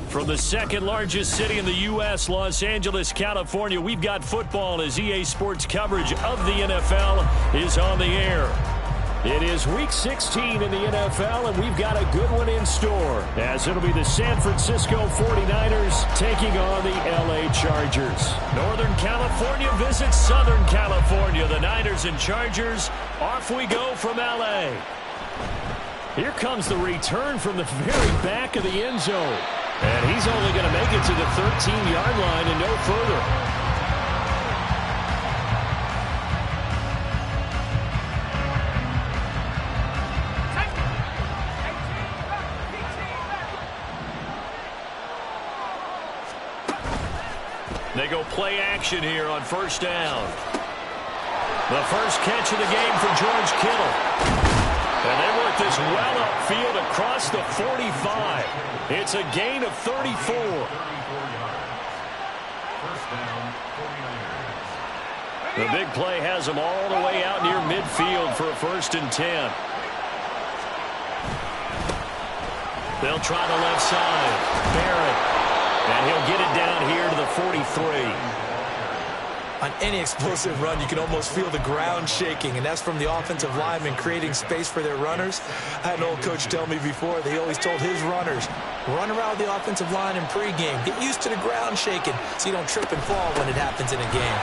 From the second largest city in the U.S., Los Angeles, California, we've got football as EA Sports coverage of the NFL is on the air. It is Week 16 in the NFL, and we've got a good one in store, as it'll be the San Francisco 49ers taking on the L.A. Chargers. Northern California visits Southern California. The Niners and Chargers, off we go from L.A. Here comes the return from the very back of the end zone. And he's only going to make it to the 13-yard line and no further. They go play action here on first down. The first catch of the game for George Kittle. And they work this well upfield across the 45. It's a gain of 34. The big play has them all the way out near midfield for a 1st and 10. They'll try the left side. Barrett. And he'll get it down here to the 43. On any explosive run, you can almost feel the ground shaking, and that's from the offensive linemen creating space for their runners. I had an old coach tell me before, they always told his runners, run around the offensive line in pregame. Get used to the ground shaking so you don't trip and fall when it happens in a game.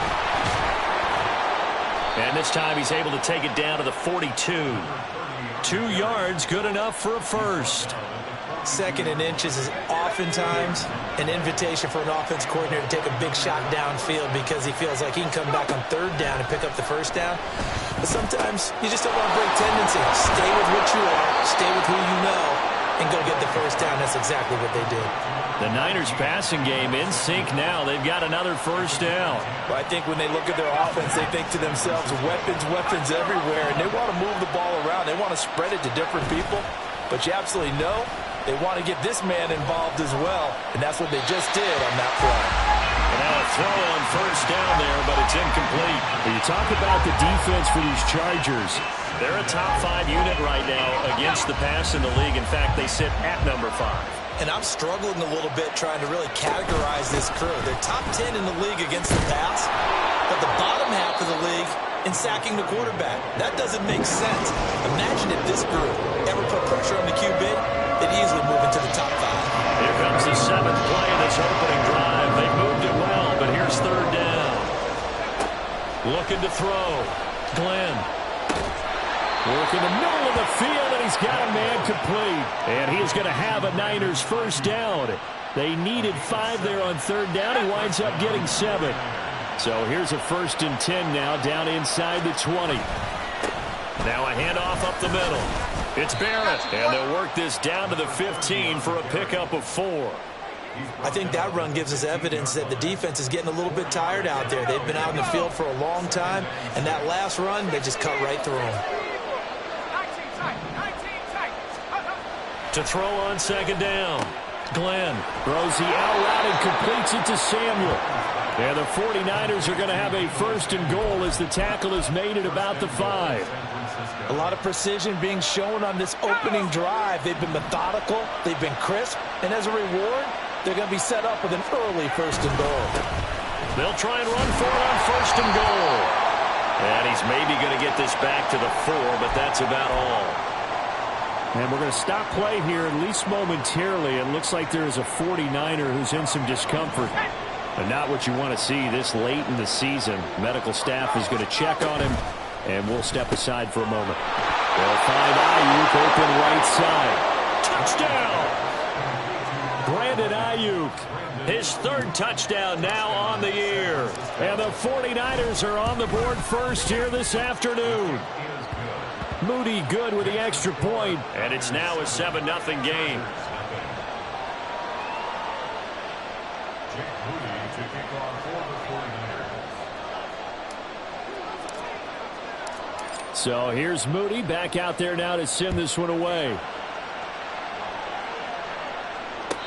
And this time he's able to take it down to the 42. 2 yards, good enough for a first. 2nd and inches is oftentimes an invitation for an offense coordinator to take a big shot downfield because he feels like he can come back on 3rd down and pick up the 1st down. But sometimes you just don't want to break tendency. Stay with what you are, stay with who you know, and go get the 1st down. That's exactly what they did. The Niners passing game in sync now. They've got another 1st down. Well, I think when they look at their offense, they think to themselves, weapons everywhere, and they want to move the ball around. They want to spread it to different people. But you absolutely know they want to get this man involved as well, and that's what they just did on that play. And now a throw on 1st down there, but it's incomplete. When you talk about the defense for these Chargers, they're a top 5 unit right now against the pass in the league. In fact, they sit at number 5. And I'm struggling a little bit trying to really categorize this crew. They're top 10 in the league against the pass, but the bottom half of the league in sacking the quarterback. That doesn't make sense. Imagine if this group ever put pressure on the QB, they'd easily move into the top 5. Here comes the 7th play of this opening drive. They moved it well, but here's 3rd down. Looking to throw. Glenn. Working the middle of the field, and he's got a man complete. And he's going to have a Niners 1st down. They needed 5 there on 3rd down. He winds up getting 7. So here's a 1st and 10 now, down inside the 20. Now a handoff up the middle. It's Barrett, and they'll work this down to the 15 for a pickup of 4. I think that run gives us evidence that the defense is getting a little bit tired out there. They've been out in the field for a long time, and that last run, they just cut right through them. To throw on 2nd down. Glenn throws the out route and completes it to Samuel. And the 49ers are going to have a 1st and goal as the tackle is made at about the 5. A lot of precision being shown on this opening drive. They've been methodical, they've been crisp, and as a reward, they're going to be set up with an early 1st and goal. They'll try and run for it on 1st and goal. And he's maybe going to get this back to the 4, but that's about all. And we're going to stop play here, at least momentarily. It looks like there is a 49er who's in some discomfort. But not what you want to see this late in the season. Medical staff is going to check on him, and we'll step aside for a moment. They'll find Ayuk open right side. Touchdown! Brandon Ayuk, his 3rd touchdown now on the year. And the 49ers are on the board first here this afternoon. Moody good with the extra point, and it's now a 7-0 game. So here's Moody back out there now to send this one away.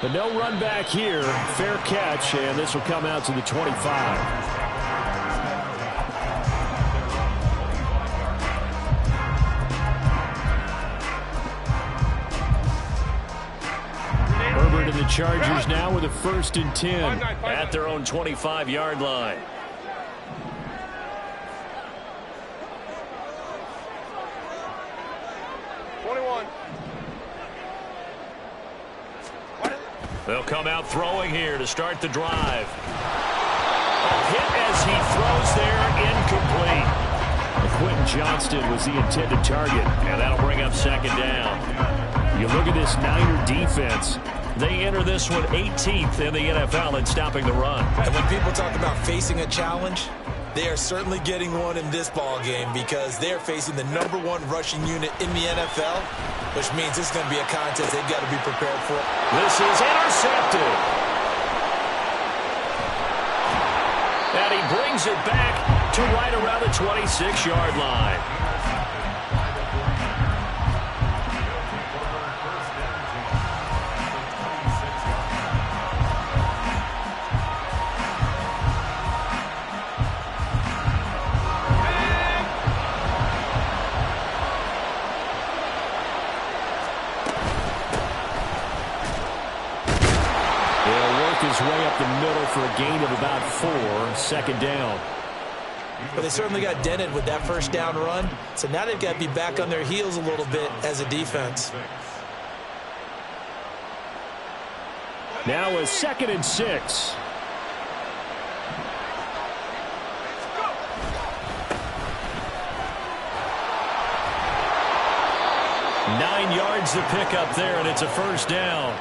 But no run back here. Fair catch, and this will come out to the 25. To the Chargers now with a 1st and 10 at their own 25-yard line. They'll come out throwing here to start the drive. A hit as he throws there, incomplete. Quentin Johnston was the intended target, and that'll bring up 2nd down. You look at this Niner defense. They enter this one 18th in the NFL in stopping the run. And when people talk about facing a challenge, they are certainly getting one in this ball game because they're facing the #1 rushing unit in the NFL, which means this is going to be a contest they've got to be prepared for. This is intercepted. And he brings it back to right around the 26-yard line. His way up the middle for a gain of about 4, 2nd down. But they certainly got dented with that 1st down run, so now they've got to be back on their heels a little bit as a defense. Now a 2nd and 6. Nine yards to pick up there, and it's a 1st down.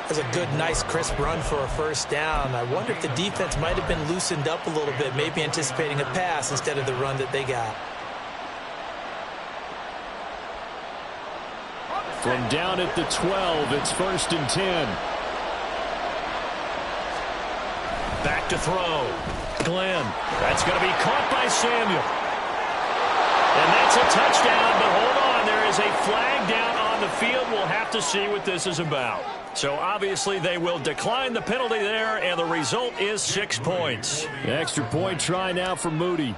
That's a good, nice, crisp run for a 1st down. I wonder if the defense might have been loosened up a little bit, maybe anticipating a pass instead of the run that they got. From down at the 12, it's 1st and 10. Back to throw. Glenn. That's going to be caught by Samuel. And that's a touchdown, but hold on. There is a flag down on the field. We'll have to see what this is about. So obviously they will decline the penalty there, and the result is 6 points. The extra point try now for Moody.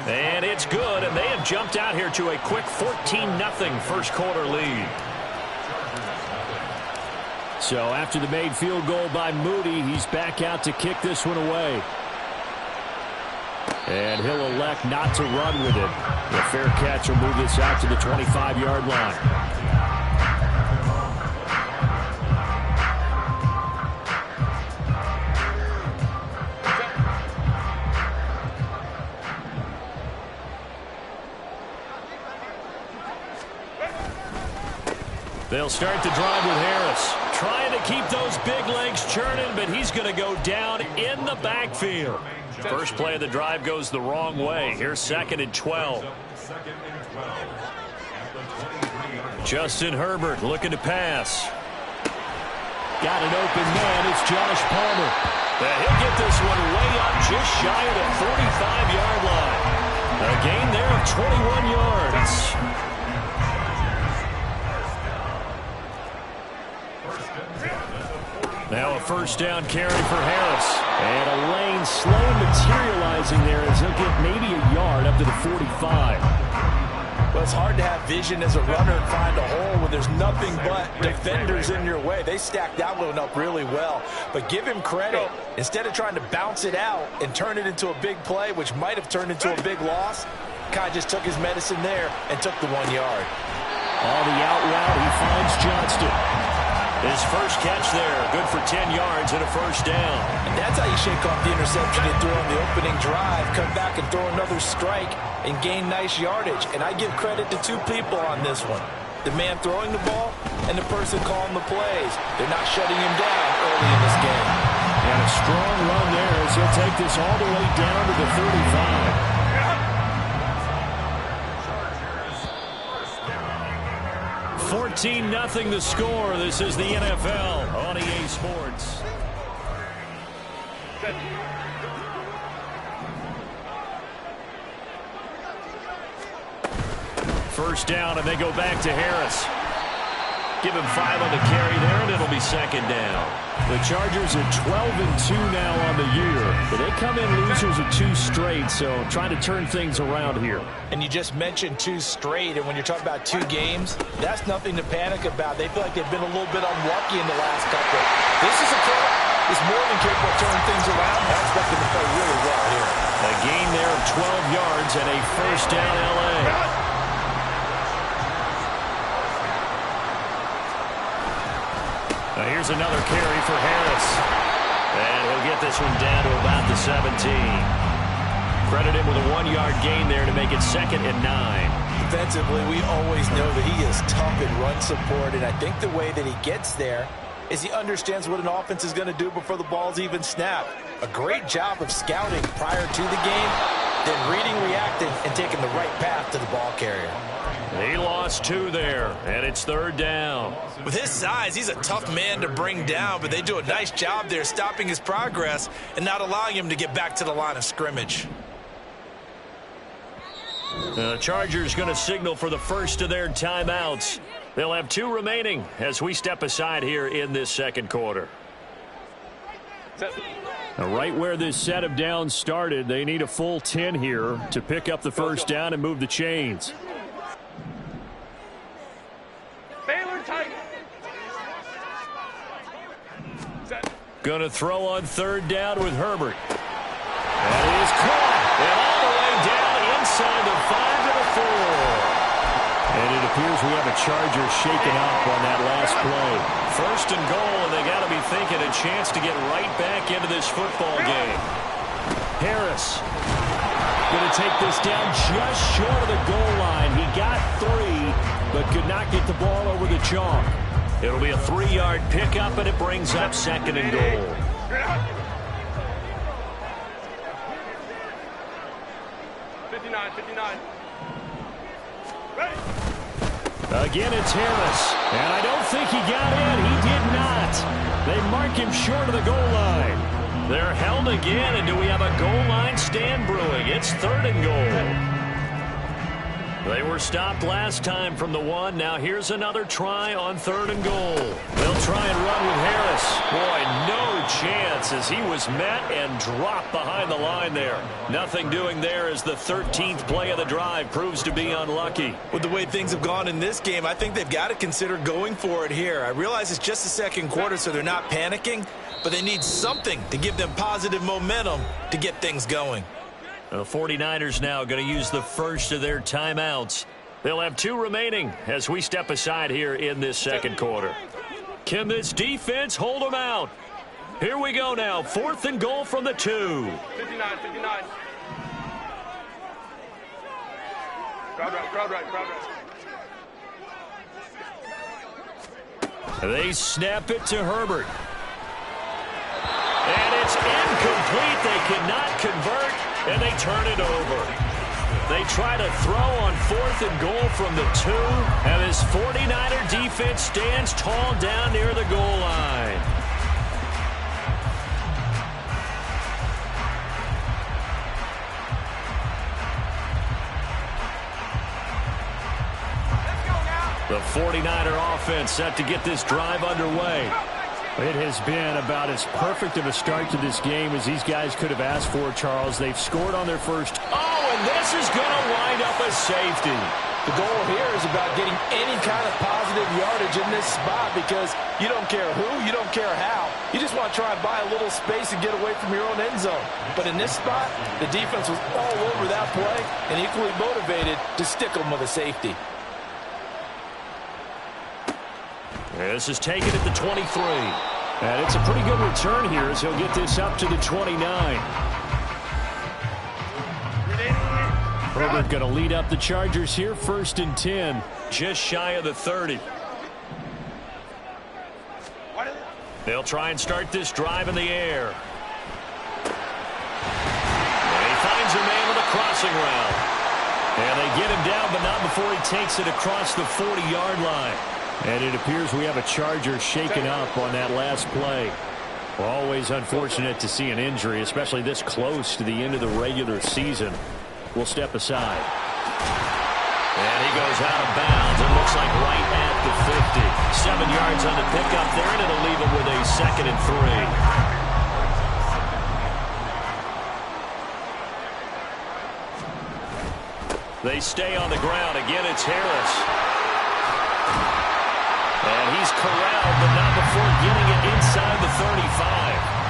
And it's good, and they have jumped out here to a quick 14-0 first quarter lead. So after the made field goal by Moody, he's back out to kick this one away. And he'll elect not to run with it. The fair catch will move this out to the 25-yard line. They'll start the drive with Harris. Trying to keep those big legs churning, but he's going to go down in the backfield. First play of the drive goes the wrong way. Here's 2nd and 12. Justin Herbert looking to pass. Got an open man. It's Josh Palmer. He'll get this one way up just shy of the 45-yard line. A gain there of 21 yards. Now a 1st down carry for Harris. And a lane slow materializing there as he'll get maybe a yard up to the 45. Well, it's hard to have vision as a runner and find a hole when there's nothing but defenders in your way. They stacked that one up really well. But give him credit. Instead of trying to bounce it out and turn it into a big play, which might have turned into a big loss, kind of just took his medicine there and took the 1 yard. On the out route, he finds Johnston. His first catch there, good for 10 yards and a 1st down. And that's how you shake off the interception you threw on the opening drive, come back and throw another strike and gain nice yardage. And I give credit to 2 people on this one. The man throwing the ball and the person calling the plays. They're not shutting him down early in this game. And a strong run there as he'll take this all the way down to the 35. 14-0 the score. This is the NFL on EA Sports. First down, and they go back to Harris. Give him 5 on the carry there, and it'll be second down. The Chargers are 12-2 now on the year. But they come in losers of 2 straight, so trying to turn things around here. And you just mentioned 2 straight, and when you're talking about 2 games, that's nothing to panic about. They feel like they've been a little bit unlucky in the last couple. This is a team that's more than capable of turning things around. I expect them to play really well here. A gain there of 12 yards and a first down L.A. Here's another carry for Harris. And he'll get this one down to about the 17. Credit him with a 1-yard gain there to make it 2nd and 9. Defensively, we always know that he is tough in run support, and I think the way that he gets there is he understands what an offense is going to do before the ball's even snapped. A great job of scouting prior to the game, then reading, reacting, and taking the right path to the ball carrier. He lost 2 there, and it's 3rd down. With his size, he's a tough man to bring down, but they do a nice job there stopping his progress and not allowing him to get back to the line of scrimmage. The Chargers going to signal for the first of their timeouts. They'll have 2 remaining as we step aside here in this second quarter. Right where this set of downs started, they need a full 10 here to pick up the first down and move the chains. Going to throw on 3rd down with Herbert. That is caught. And all the way down inside the 5 to the 4. And it appears we have a Charger shaken up on that last play. 1st and goal, and they got to be thinking a chance to get right back into this football game. Harris going to take this down just short of the goal line. He got 3, but could not get the ball over the chalk. It'll be a 3-yard pickup, and it brings up 2nd and goal. Again, it's Harris. And I don't think he got in. He did not. They mark him short of the goal line. They're held again, and do we have a goal line stand brewing? It's 3rd and goal. They were stopped last time from the 1. Now here's another try on 3rd and goal. They'll try and run with Harris. Boy, no chance as he was met and dropped behind the line there. Nothing doing there as the 13th play of the drive proves to be unlucky. With the way things have gone in this game, I think they've got to consider going for it here. I realize it's just the second quarter, so they're not panicking, but they need something to give them positive momentum to get things going. The 49ers now going to use the first of their timeouts. They'll have 2 remaining as we step aside here in this second quarter. Can this defense hold them out? Here we go now. 4th and goal from the 2. 59. Crowd right. They snap it to Herbert. And it's incomplete. They cannot convert. And they turn it over. They try to throw on 4th and goal from the 2. And this 49er defense stands tall down near the goal line. The 49er offense set to get this drive underway. It has been about as perfect of a start to this game as these guys could have asked for, Charles. They've scored on their first. Oh, and this is going to wind up a safety. The goal here is about getting any kind of positive yardage in this spot because you don't care who, you don't care how. You just want to try and buy a little space and get away from your own end zone. But in this spot, the defense was all over that play and equally motivated to stick them with a safety. This is taken at the 23. And it's a pretty good return here as he'll get this up to the 29. Herbert going to lead up the Chargers here, 1st and 10. Just shy of the 30. They'll try and start this drive in the air. And he finds a man with a crossing route. And they get him down, but not before he takes it across the 40-yard line. And it appears we have a Charger shaken up on that last play. Always unfortunate to see an injury, especially this close to the end of the regular season. We'll step aside. And he goes out of bounds. It looks like right at the 50. 7 yards on the pickup there, and it'll leave him with a 2nd and 3. They stay on the ground. Again, it's Harris. And he's corralled, but not before getting it inside the 35.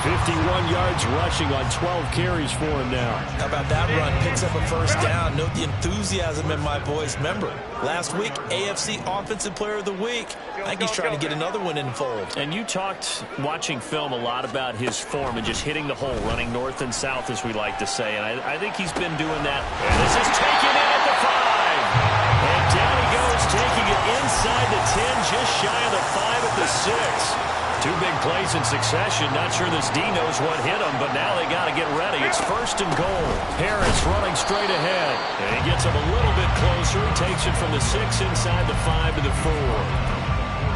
51 yards rushing on 12 carries for him now. How about that run? Picks up a first down. Note the enthusiasm in my boys. Remember, last week, AFC Offensive Player of the Week. I think he's trying to get another one in the fold. And you talked, watching film, a lot about his form and just hitting the hole, running north and south, as we like to say. And I think he's been doing that. And this is taken in at the 5. And down he goes, taking it inside the 10, just shy of the 5 at the 6. 2 big plays in succession. Not sure this D knows what hit him, but now they got to get ready. It's 1st and goal. Harris running straight ahead. And he gets him a little bit closer. He takes it from the 6 inside the 5 to the 4.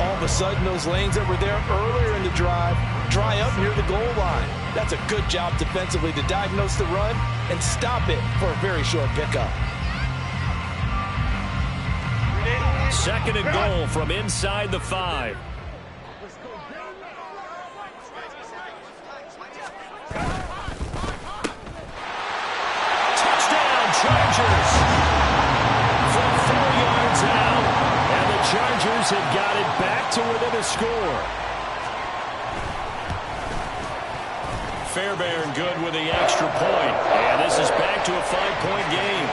All of a sudden, those lanes that were there earlier in the drive dry up near the goal line. That's a good job defensively to diagnose the run and stop it for a very short pickup. 2nd and goal from inside the 5. Chargers from 4 yards out, and the Chargers have got it back to within a score. Fairbairn good with the extra point, and this is back to a 5-point game.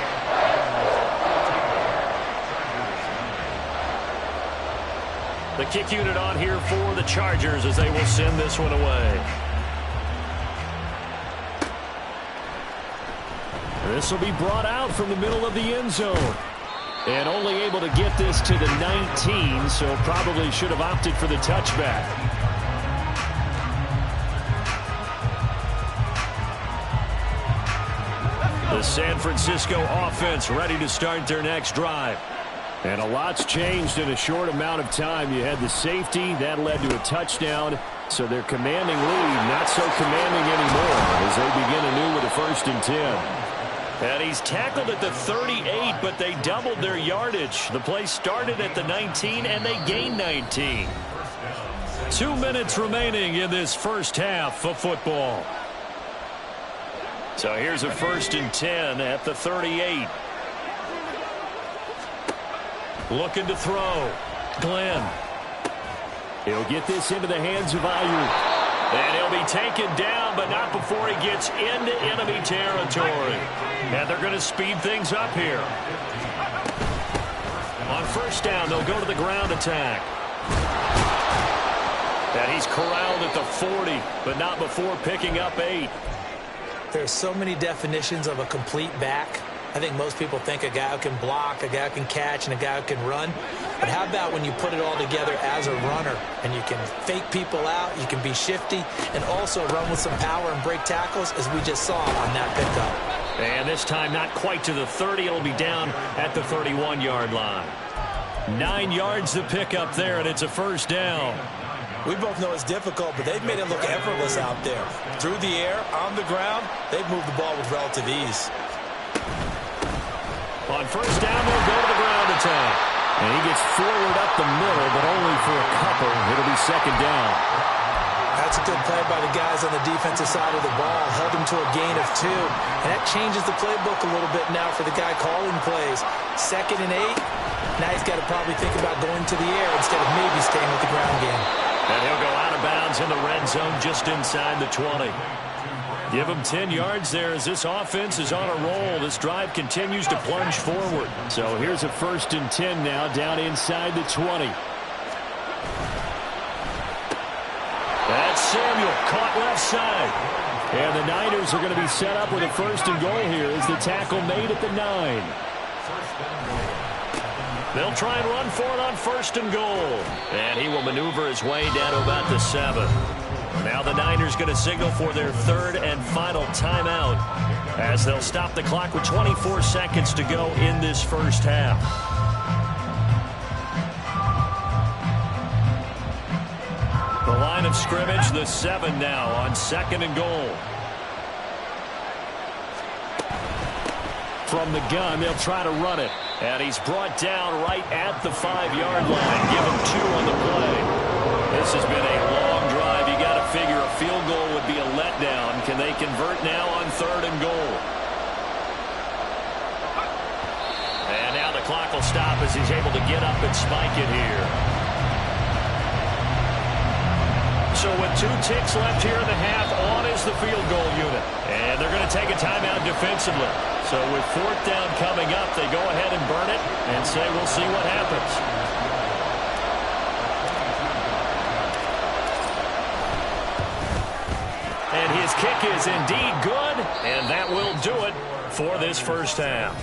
The kick unit on here for the Chargers as they will send this one away. This will be brought out from the middle of the end zone. And only able to get this to the 19, so probably should have opted for the touchback. The San Francisco offense ready to start their next drive. And a lot's changed in a short amount of time. You had the safety. That led to a touchdown. So their commanding lead not so commanding anymore as they begin anew with a 1st and 10. And he's tackled at the 38, but they doubled their yardage. The play started at the 19, and they gained 19. 2 minutes remaining in this first half of football. So here's a 1st and 10 at the 38. Looking to throw. Glenn. He'll get this into the hands of Ayuk. And he'll be taken down, but not before he gets into enemy territory. And they're going to speed things up here. On 1st down, they'll go to the ground attack. And he's corralled at the 40, but not before picking up 8. There's so many definitions of a complete back. I think most people think a guy who can block, a guy who can catch, and a guy who can run. But how about when you put it all together as a runner and you can fake people out, you can be shifty, and also run with some power and break tackles, as we just saw on that pickup. And this time not quite to the 30. It'll be down at the 31-yard line. 9 yards to pick up there, and it's a 1st down. We both know it's difficult, but they've made it look effortless out there. Through the air, on the ground, they've moved the ball with relative ease. On 1st down, they'll go to the ground attack. And he gets forward up the middle, but only for a couple. It'll be 2nd down. That's a good play by the guys on the defensive side of the ball. Held him to a gain of 2. And that changes the playbook a little bit now for the guy calling plays. 2nd and 8. Now he's got to probably think about going to the air instead of maybe staying with the ground game. And he'll go out of bounds in the red zone just inside the 20. Give him 10 yards there as this offense is on a roll. This drive continues to plunge forward. So here's a 1st and 10 now down inside the 20. That's Samuel caught left side. And the Niners are going to be set up with a 1st and goal here as the tackle made at the 9. They'll try and run for it on 1st and goal. And he will maneuver his way down to about the 7. Now the Niners going to signal for their 3rd and final timeout as they'll stop the clock with 24 seconds to go in this first half. The line of scrimmage, the 7 now on 2nd and goal. From the gun, they'll try to run it. And he's brought down right at the 5-yard line. Give him 2 on the play. This has been a long drive. You got to figure a field goal would be a letdown. Can they convert now on 3rd and goal? And now the clock will stop as he's able to get up and spike it here. So with 2 ticks left here in the half, on is the field goal unit. And they're going to take a timeout defensively. So with 4th down coming up, they go ahead and burn it and say we'll see what happens. And his kick is indeed good, and that will do it for this first half.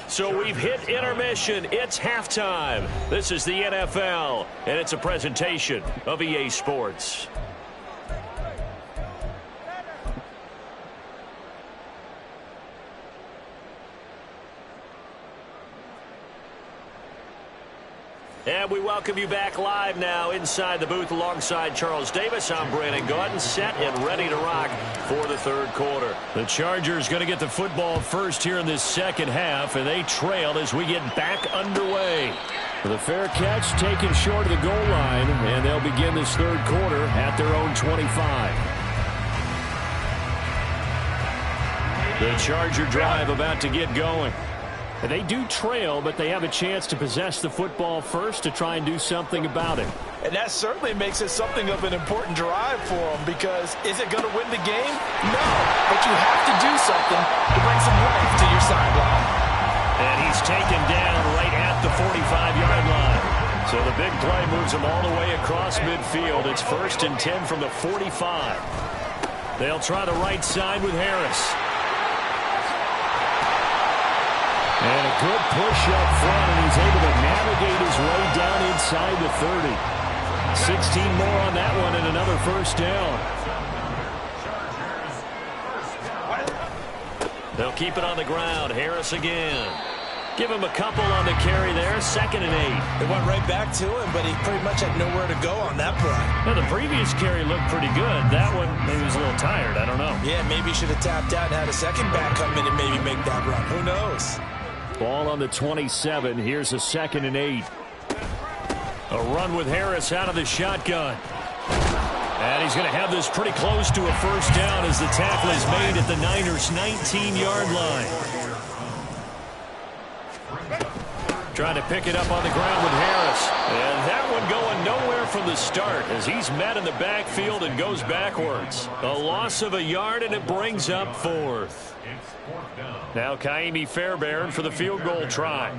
So we've hit intermission. It's halftime. This is the NFL, and it's a presentation of EA Sports. And we welcome you back live now inside the booth alongside Charles Davis. I'm Brandon Gaudin, set and ready to rock for the 3rd quarter. The Chargers going to get the football first here in this second half, and they trail as we get back underway. The fair catch taken short of the goal line, and they'll begin this 3rd quarter at their own 25. The Charger drive about to get going. They do trail, but they have a chance to possess the football first to try and do something about it. And that certainly makes it something of an important drive for them, because is it going to win the game? No, but you have to do something to bring some life to your sideline. And he's taken down right at the 45-yard line. So the big play moves him all the way across midfield. It's 1st and 10 from the 45. They'll try the right side with Harris. And a good push up front, and he's able to navigate his way down inside the 30. 16 more on that one, and another first down. They'll keep it on the ground. Harris again. Give him a couple on the carry there. 2nd and 8. It went right back to him, but he pretty much had nowhere to go on that play. Now, the previous carry looked pretty good. That one, maybe he was a little tired. I don't know. Yeah, maybe he should have tapped out and had a second back come in and maybe make that run. Who knows? Ball on the 27. Here's a 2nd and 8. A run with Harris out of the shotgun. And he's going to have this pretty close to a first down as the tackle is made at the Niners' 19-yard line. Trying to pick it up on the ground with Harris. And that one going nowhere from the start as he's met in the backfield and goes backwards. A loss of a yard, and it brings up 4th. Now Kaimi Fairbairn for the field goal try.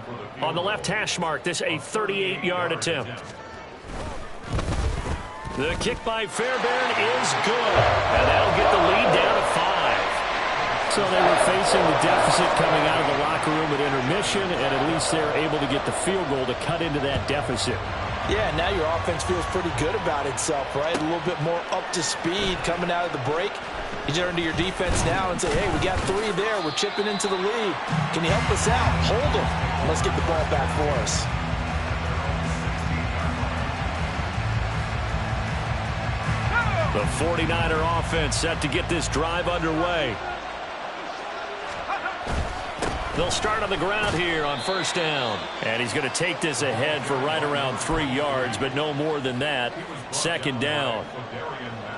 On the left hash mark, this a 38-yard attempt. The kick by Fairbairn is good. And that'll get the lead down to 5. So they were facing the deficit coming out of the locker room at intermission, and at least they're able to get the field goal to cut into that deficit. Yeah, now your offense feels pretty good about itself, right? A little bit more up to speed coming out of the break. You turn to your defense now and say, hey, we got 3 there. We're chipping into the lead. Can you help us out? Hold them. Let's get the ball back for us. The 49er offense set to get this drive underway. They'll start on the ground here on first down. And he's going to take this ahead for right around 3 yards, but no more than that. 2nd down.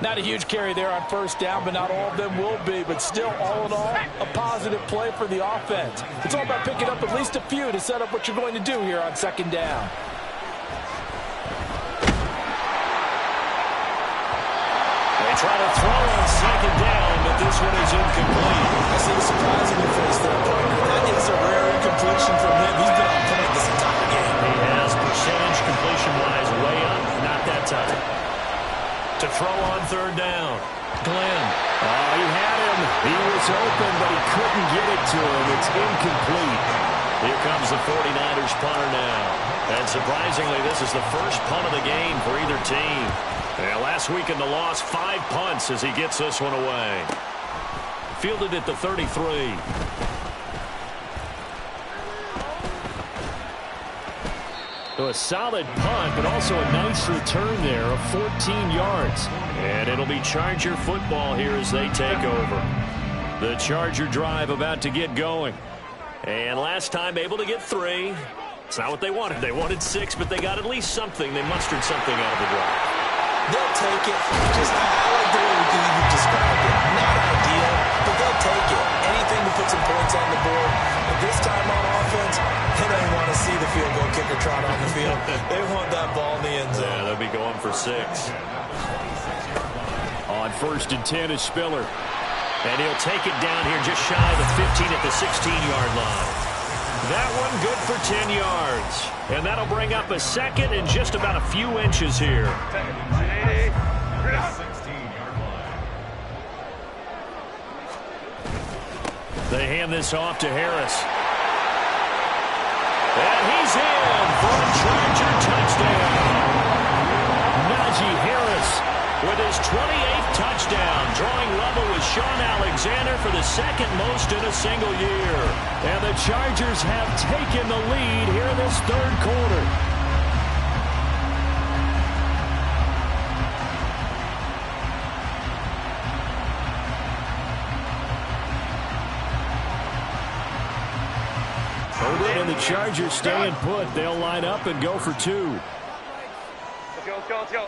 Not a huge carry there on first down, but not all of them will be. But still, all in all, a positive play for the offense. It's all about picking up at least a few to set up what you're going to do here on 2nd down. They try to throw on 2nd down, but this one is incomplete. I see a surprise in your face there, partner. That is a rare incompletion from him. He's been on point this entire game. He has percentage completion-wise way up. Not that time. To throw on 3rd down. Glenn. Oh, he had him. He was open, but he couldn't get it to him. It's incomplete. Here comes the 49ers punter now. And surprisingly, this is the first punt of the game for either team. And last week in the loss, 5 punts as he gets this one away. Fielded at the 33. So a solid punt, but also a nice return there of 14 yards. And it'll be Charger football here as they take over. The Charger drive about to get going. And last time able to get 3. It's not what they wanted. They wanted 6, but they got at least something. They mustered something out of the drive. They'll take it. Just, I like the way you described it. Not ideal, but they'll take it. Anything to put some points on the board. But this time on offense, they don't want to see the field goal kicker trot on the field. They want that ball in the end zone. Yeah, they'll be going for 6. On 1st and 10 is Spiller. And he'll take it down here just shy of the 15 at the 16-yard line. That one good for 10 yards. And that'll bring up a 2nd and just about a few inches here. They hand this off to Harris. And he's in for a Charger touchdown. Najee Harris with his 28th touchdown, drawing level with Sean Alexander for the 2nd most in a single year. And the Chargers have taken the lead here in this 3rd quarter. And the Chargers staying put. They'll line up and go for 2. Let's go.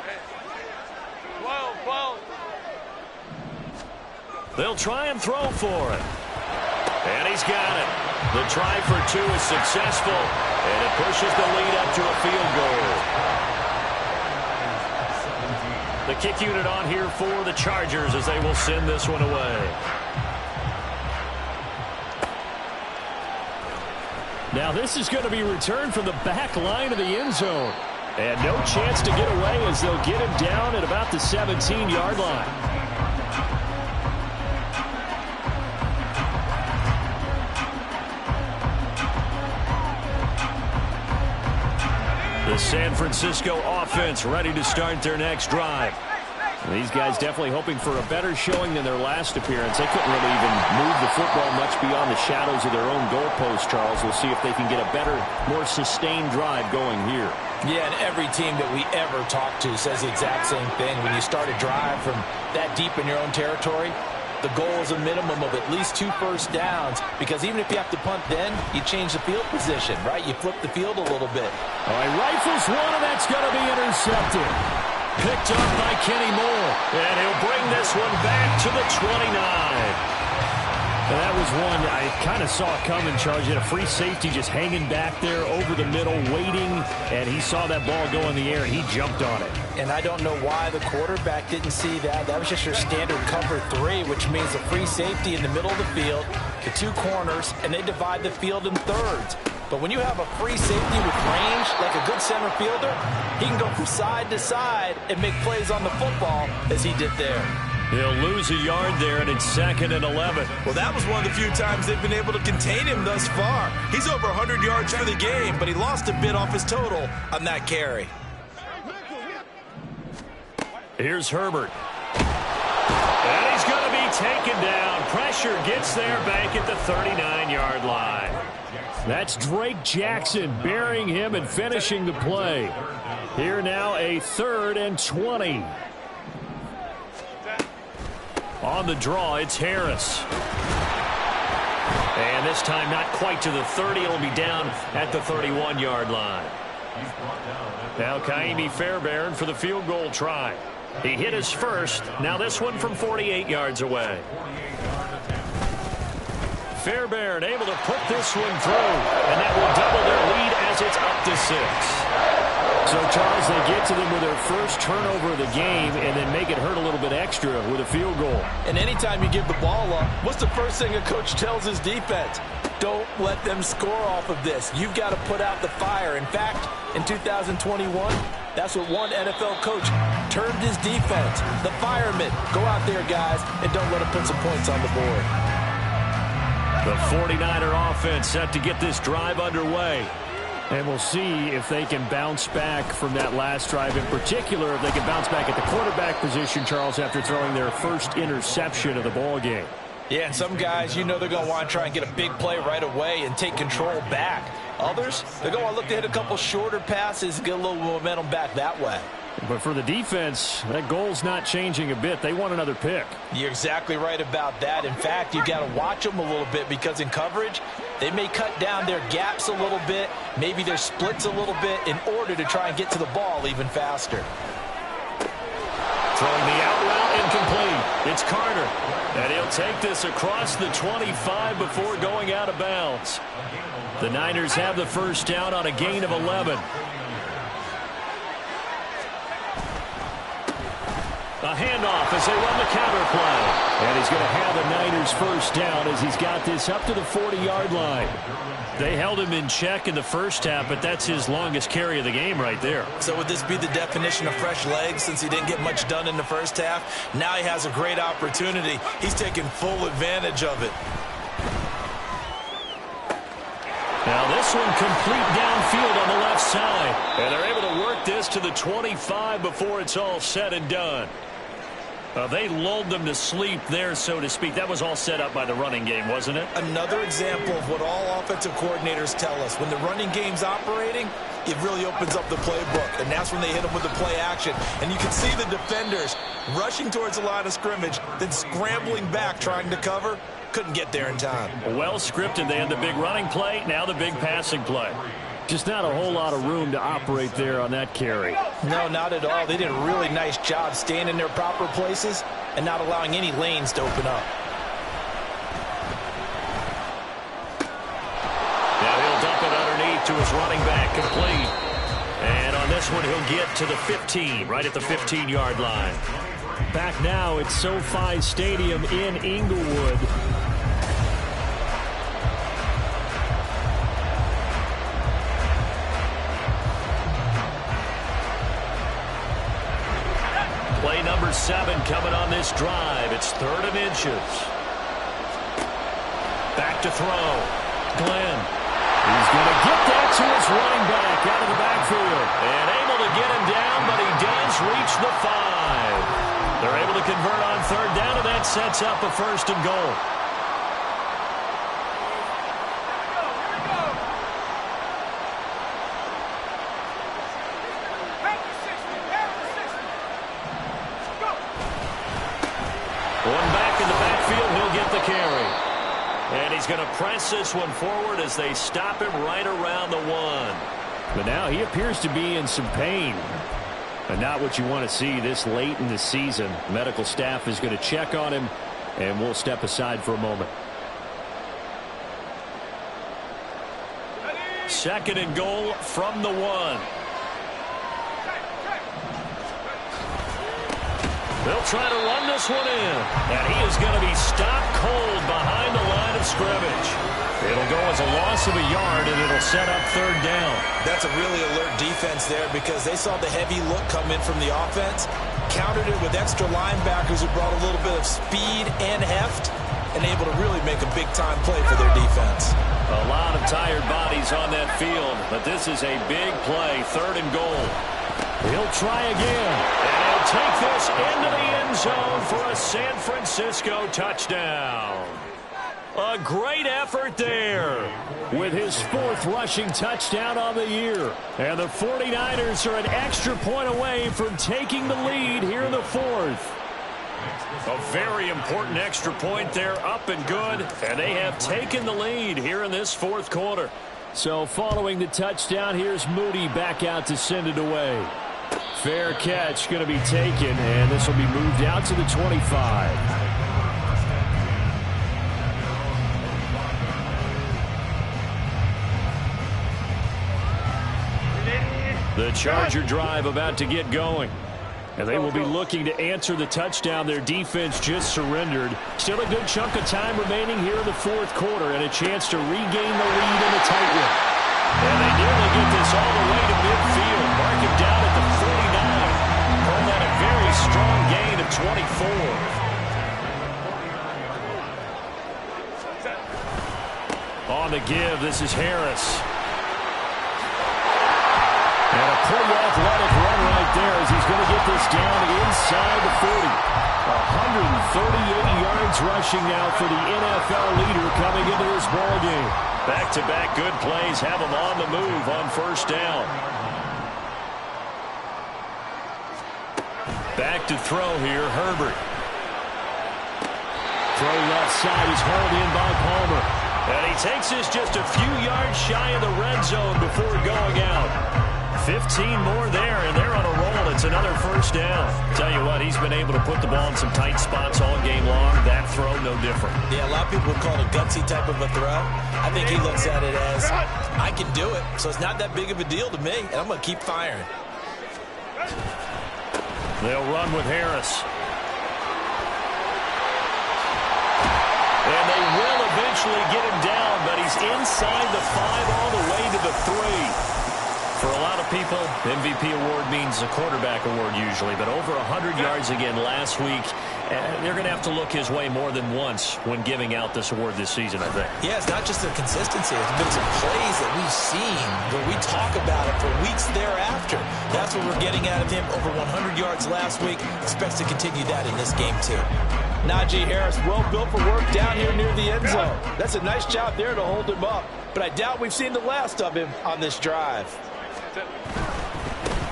12. They'll try and throw for it. And he's got it. The try for 2 is successful, and it pushes the lead up to a field goal. The kick unit on here for the Chargers as they will send this one away. Now this is going to be returned from the back line of the end zone. And no chance to get away as they'll get him down at about the 17-yard line. The San Francisco offense ready to start their next drive. These guys definitely hoping for a better showing than their last appearance. They couldn't really even move the football much beyond the shadows of their own goalpost, Charles. We'll see if they can get a better, more sustained drive going here. Yeah, and every team that we ever talk to says the exact same thing. When you start a drive from that deep in your own territory, the goal is a minimum of at least 2 first downs, because even if you have to punt then, you change the field position, right? You flip the field a little bit. All right, rifles one, and that's going to be intercepted. Picked up by Kenny Moore. And he'll bring this one back to the 29. And that was one I kind of saw coming, Charles. He had a free safety just hanging back there over the middle, waiting. And he saw that ball go in the air, and he jumped on it. And I don't know why the quarterback didn't see that. That was just your standard cover 3, which means a free safety in the middle of the field, the 2 corners, and they divide the field in thirds. But when you have a free safety with range, like a good center fielder, he can go from side to side and make plays on the football as he did there. He'll lose a yard there, and it's 2nd and 11. Well, that was one of the few times they've been able to contain him thus far. He's over 100 yards for the game, but he lost a bit off his total on that carry. Here's Herbert. And he's going to be taken down. Pressure gets there back at the 39-yard line. That's Drake Jackson burying him and finishing the play. Here now a 3rd and 20. On the draw, it's Harris. And this time not quite to the 30. It'll be down at the 31-yard line. Now Kaimi Fairbairn for the field goal try. He hit his first. Now this one from 48 yards away. Fairbairn able to put this one through, and that will double their lead as it's up to 6. So, Charles, they get to them with their first turnover of the game and then make it hurt a little bit extra with a field goal. And anytime you give the ball up, what's the first thing a coach tells his defense? Don't let them score off of this. You've got to put out the fire. In fact, in 2021, that's what one NFL coach termed his defense. The firemen. Go out there, guys, and don't let them put some points on the board. The 49er offense set to get this drive underway. And we'll see if they can bounce back from that last drive. In particular, if they can bounce back at the quarterback position, Charles, after throwing their first interception of the ball game. Yeah, and some guys, you know they're going to want to try and get a big play right away and take control back. Others, they're going to look to hit a couple shorter passes and get a little momentum back that way. But for the defense, that goal's not changing a bit. They want another pick. You're exactly right about that. In fact, you've got to watch them a little bit because in coverage, They may cut down their gaps a little bit, maybe their splits a little bit in order to try and get to the ball even faster. Throwing the out route incomplete. It's Carter. And he'll take this across the 25 before going out of bounds. The Niners have the first down on a gain of 11. A handoff as they run the counter play. And he's going to have the Niners first down as he's got this up to the 40-yard line. They held him in check in the first half, but that's his longest carry of the game right there. So would this be the definition of fresh legs since he didn't get much done in the first half? Now he has a great opportunity. He's taking full advantage of it. Now this one complete downfield on the left side. And they're able to work this to the 25 before it's all said and done. They lulled them to sleep there, so to speak. That was all set up by the running game, wasn't it? Another example of what all offensive coordinators tell us. When the running game's operating, it really opens up the playbook, and that's when they hit them with the play action. And you can see the defenders rushing towards the line of scrimmage, then scrambling back trying to cover. Couldn't get there in time. Well scripted. They had the big running play, now the big passing play. Just not a whole lot of room to operate there on that carry. No, not at all. They did a really nice job staying in their proper places and not allowing any lanes to open up. Now he'll dump it underneath to his running back, complete. And on this one, he'll get to the 15, right at the 15-yard line. Back now at SoFi Stadium in Inglewood. Play number 7 coming on this drive. It's 3rd and inches. Back to throw. Glenn. He's going to get that to his running back out of the backfield. And able to get him down, but he does reach the 5. They're able to convert on 3rd down, and that sets up a 1st and goal. One back in the backfield, he'll get the carry. And he's going to press this one forward as they stop him right around the 1. But now he appears to be in some pain. And not what you want to see this late in the season. Medical staff is going to check on him, and we'll step aside for a moment. 2nd and goal from the 1. They'll try to run this one in. And he is going to be stopped cold behind the line of scrimmage. It'll go as a loss of a yard, and it'll set up 3rd down. That's a really alert defense there because they saw the heavy look come in from the offense, countered it with extra linebackers who brought a little bit of speed and heft, and able to really make a big-time play for their defense. A lot of tired bodies on that field, but this is a big play, 3rd and goal. He'll try again, and he'll take this into the end zone for a San Francisco touchdown. A great effort there with his 4th rushing touchdown on the year. And the 49ers are an extra point away from taking the lead here in the 4th. A very important extra point there, up and good. And they have taken the lead here in this 4th quarter. So following the touchdown, here's Moody back out to send it away. Fair catch going to be taken, and this will be moved out to the 25. The Charger drive about to get going. And they will be looking to answer the touchdown their defense just surrendered. Still a good chunk of time remaining here in the 4th quarter and a chance to regain the lead in the tight one. And they nearly get this all the way to midfield. Mark him down at the 49. Call that a very strong gain of 24. On the give, this is Harris. And a pretty athletic run right there as he's going to get this down inside the 40. 138 yards rushing now for the NFL leader coming into this ballgame. Back-to-back good plays have him on the move on 1st down. Back to throw here, Herbert. Throw left side is hauled in by Palmer. And he takes this just a few yards shy of the red zone before going out. 15 more there, and they're on a roll. It's another first down. Tell you what, he's been able to put the ball in some tight spots all game long. That throw, no different. Yeah, a lot of people would call it a gutsy type of a throw. I think he looks at it as, I can do it, so it's not that big of a deal to me, and I'm going to keep firing. They'll run with Harris. And they will eventually get him down, but he's inside the 5 all the way to the 3. For a lot of people, MVP award means a quarterback award usually, but over 100 yards again last week. They're going to have to look his way more than once when giving out this award this season, I think. Yeah, it's not just the consistency. It's been some plays that we've seen where we talk about it for weeks thereafter. That's what we're getting out of him. Over 100 yards last week. Expects to continue that in this game, too. Najee Harris, well built for work down here near the end zone. That's a nice job there to hold him up. But I doubt we've seen the last of him on this drive.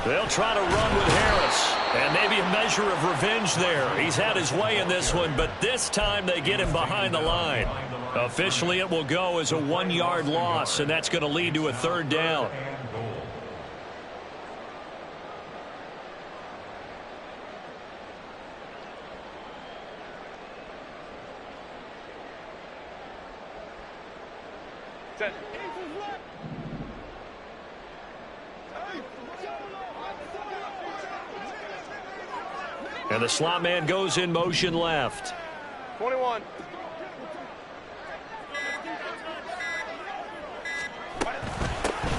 They'll try to run with Harris, and maybe a measure of revenge there. He's had his way in this one, but this time they get him behind the line. Officially, it will go as a 1-yard loss, and that's going to lead to a third down. And the slot man goes in motion left. 21.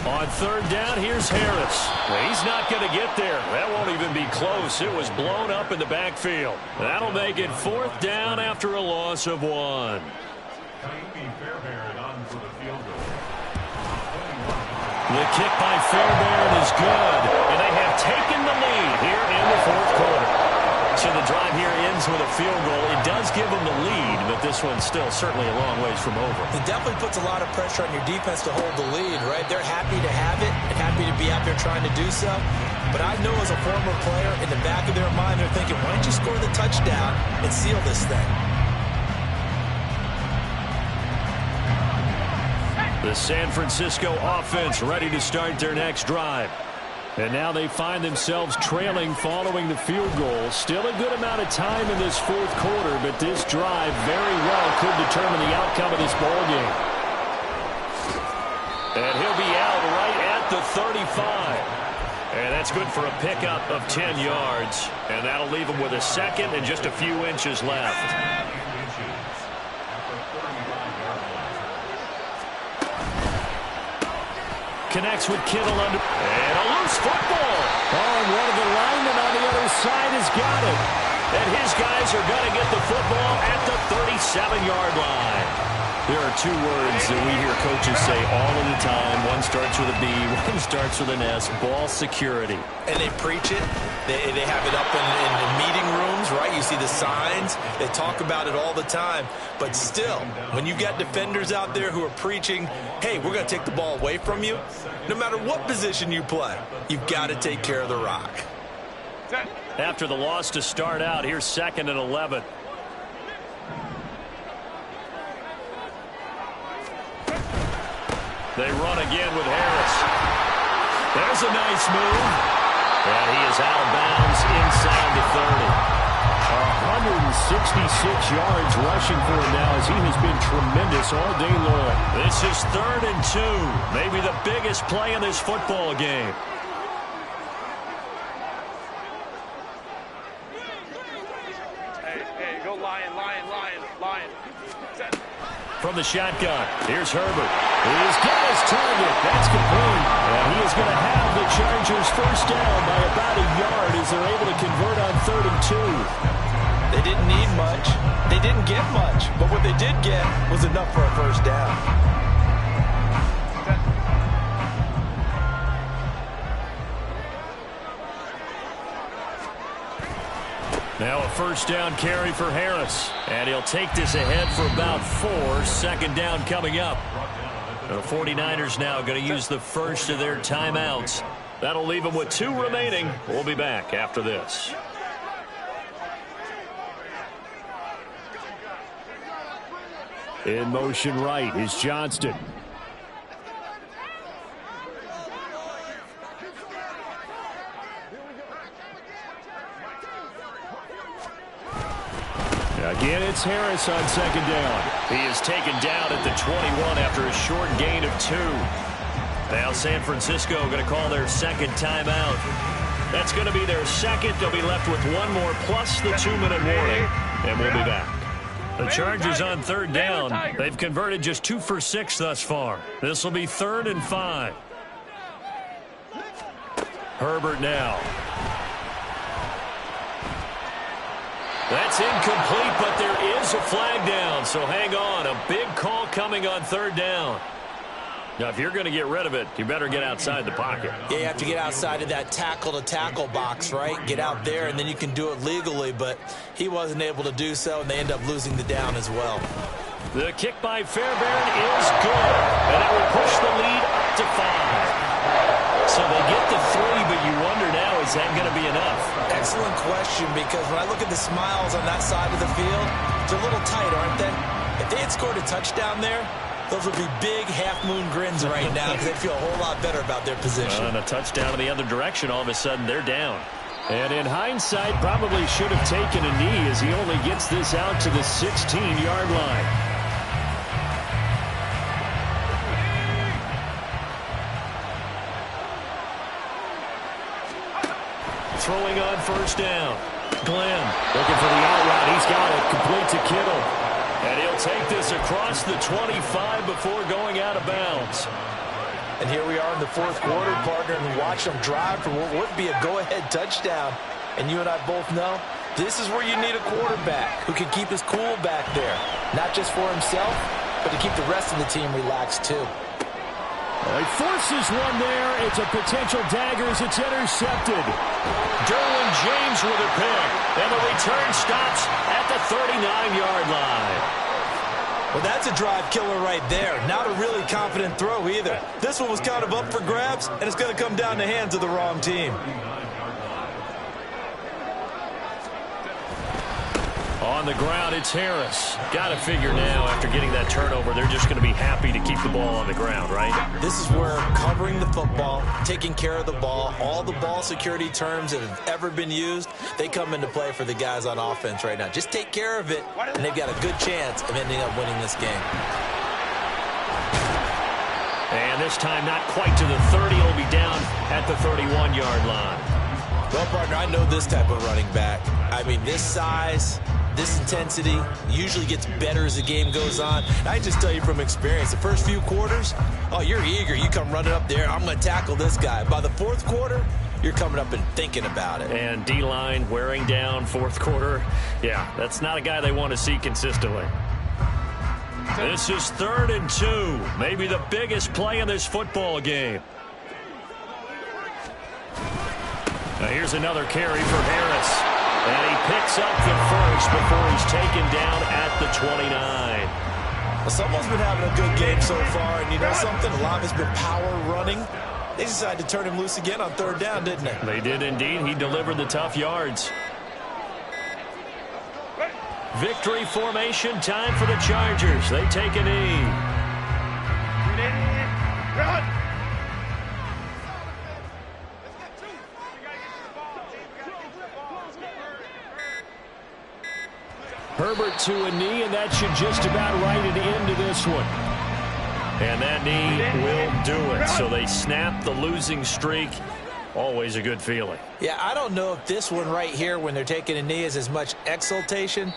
On third down, here's Harris. He's not going to get there. That won't even be close. It was blown up in the backfield. That'll make it 4th down after a loss of 1. The kick by Fairbairn is good, and they have taken the lead here in the 4th quarter. So the drive here ends with a field goal. It does give them the lead, but this one's still certainly a long ways from over. It definitely puts a lot of pressure on your defense to hold the lead, right? They're happy to have it and happy to be out there trying to do so. But I know as a former player, in the back of their mind, they're thinking, why don't you score the touchdown and seal this thing? The San Francisco offense ready to start their next drive. And now they find themselves trailing following the field goal. Still a good amount of time in this 4th quarter, but this drive very well could determine the outcome of this ball game. And he'll be out right at the 35. And that's good for a pickup of 10 yards. And that'll leave him with a second and just a few inches left. Connects with Kittle under, and a loose football. Oh, and one of the linemen on the other side has got it. And his guys are going to get the football at the 37-yard line. There are 2 words that we hear coaches say all of the time. One starts with a B, one starts with an S, ball security. And they preach it. They have it up in the meeting rooms, right? You see the signs. They talk about it all the time. But still, when you got defenders out there who are preaching, hey, we're going to take the ball away from you, no matter what position you play, you've got to take care of the rock. After the loss to start out, here's 2nd and 11. They run again with Harris. There's a nice move. And he is out of bounds inside the 30. 166 yards rushing for him now as he has been tremendous all day long. This is 3rd and 2. Maybe the biggest play in this football game. Hey, go Lion. From the shotgun, here's Herbert. He's got his target. That's complete. And he is going to have the Chargers first down by about a yard as they're able to convert on 3rd and 2. They didn't need much. They didn't get much. But what they did get was enough for a first down. Now a first down carry for Harris. And he'll take this ahead for about 4. 2nd down coming up. The 49ers now going to use the first of their timeouts. That'll leave them with 2 remaining. We'll be back after this. In motion right is Johnston. Again, it's Harris on second down. He is taken down at the 21 after a short gain of 2. Now San Francisco going to call their second timeout. That's going to be their second. They'll be left with one more plus the 2-minute warning, and we'll be back. The Chargers on third down. They've converted just 2 for 6 thus far. This will be 3rd and 5. Herbert now. That's incomplete, but there is a flag down, so hang on. A big call coming on third down. Now, if you're going to get rid of it, you better get outside the pocket. Yeah, you have to get outside of that tackle-to-tackle box, right? Get out there, and then you can do it legally, but he wasn't able to do so, and they end up losing the down as well. The kick by Fairbairn is good, and it will push the lead up to 5. So they get the 3, but you wonder now, is that going to be enough? Excellent question, because when I look at the smiles on that side of the field, they're a little tight, aren't they? If they had scored a touchdown there, those would be big half-moon grins right now because they'd feel a whole lot better about their position. And a touchdown in the other direction, all of a sudden they're down. And in hindsight, probably should have taken a knee as he only gets this out to the 16-yard line. Throwing on first down. Glenn looking for the out route. He's got it. Complete to Kittle. And he'll take this across the 25 before going out of bounds. And here we are in the fourth quarter, partner, and watch them drive for what would be a go-ahead touchdown. And you and I both know this is where you need a quarterback who can keep his cool back there. Not just for himself, but to keep the rest of the team relaxed too. He forces one there. It's a potential dagger as it's intercepted. Derwin James with a pick. And the return stops at the 39-yard line. Well, that's a drive killer right there. Not a really confident throw either. This one was kind of up for grabs, and it's going to come down the hands of the wrong team. On the ground, it's Harris. Got to figure now, after getting that turnover, they're just going to be happy to keep the ball on the ground, right? This is where covering the football, taking care of the ball, all the ball security terms that have ever been used, they come into play for the guys on offense right now. Just take care of it, and they've got a good chance of ending up winning this game. And this time, not quite to the 30. He'll be down at the 31-yard line. Well, partner, I know this type of running back. I mean, this size, this intensity usually gets better as the game goes on. I just tell you from experience, the first few quarters, oh, you're eager. You come running up there, I'm going to tackle this guy. By the fourth quarter, you're coming up and thinking about it. And D-line wearing down fourth quarter. Yeah, that's not a guy they want to see consistently. This is 3rd and 2. Maybe the biggest play in this football game. Now here's another carry for Harris. And he picks up the first before he's taken down at the 29. Well, someone's been having a good game so far, and you know something? A lot has been power running. They decided to turn him loose again on third down, didn't they? They did indeed. He delivered the tough yards. Victory formation time for the Chargers. They take a knee. Herbert to a knee, and that should just about write it into this one. And that knee will do it. So they snap the losing streak. Always a good feeling. Yeah, I don't know if this one right here, when they're taking a knee, is as much exultation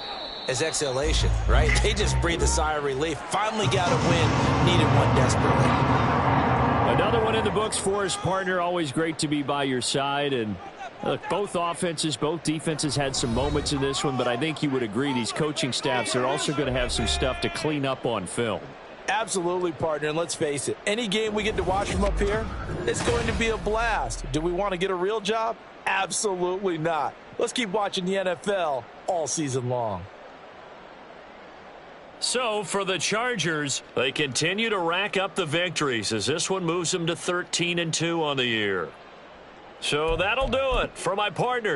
as exhalation, right? They just breathe a sigh of relief. Finally got a win. Needed one desperately. Another one in the books for his partner. Always great to be by your side. And look, both offenses, both defenses had some moments in this one, but I think you would agree these coaching staffs are also going to have some stuff to clean up on film. Absolutely, partner, and let's face it, any game we get to watch from up here, it's going to be a blast. Do we want to get a real job? Absolutely not. Let's keep watching the NFL all season long. So for the Chargers, they continue to rack up the victories as this one moves them to 13-2 on the year. So that'll do it for my partner.